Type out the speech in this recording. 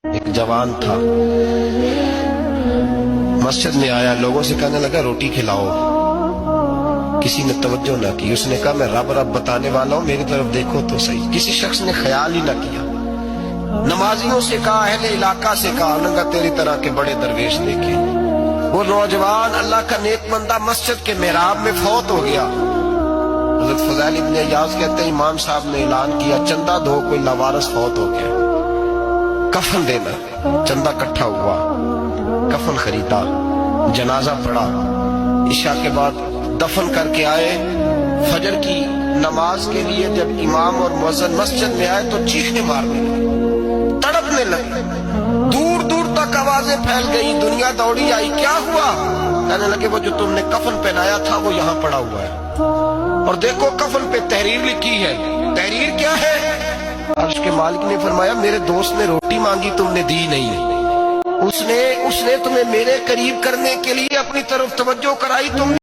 ایک جوان تھا، مسجد میں آیا، لوگوں سے کہنے لگا روٹی کھلاؤ، کسی نے توجہ نہ کی۔ اس نے کہا میں رب رب بتانے والا ہوں، میری طرف دیکھو تو صحیح۔ کسی شخص نے خیال ہی نہ کیا۔ نمازیوں سے کہا، اہل علاقہ سے کہا، انہوں نے کہا تیری طرح کے بڑے درویش دیکھے۔ وہ نوجوان اللہ کا نیک بندہ مسجد کے محراب میں فوت ہو گیا۔ حضرت فضیل ابن عیاض کہتے ہیں امام صاحب نے اعلان کیا چندہ دو، کوئی لاوارث فوت ہو گیا، کفن دینا۔ چندہ کٹھا ہوا، کفن خریدا، جنازہ پڑھا، عشاء کے بعد دفن کر کے آئے۔ فجر کی نماز کے لیے جب امام اور مؤذن مسجد میں آئے تو چیخیں مارنے لگے، تڑپنے لگے، دور دور تک آوازیں پھیل گئی، دنیا دوڑی آئی۔ کیا ہوا؟ کہنے لگے وہ جو تم نے کفن پہنایا تھا وہ یہاں پڑا ہوا ہے، اور دیکھو کفن پہ تحریر لکھی ہے۔ تحریر کیا ہے؟ عرش کے مالک نے فرمایا میرے دوست نے روٹی مانگی، تم نے دی نہیں، اس نے تمہیں میرے قریب کرنے کے لیے اپنی طرف توجہ کرائی، تم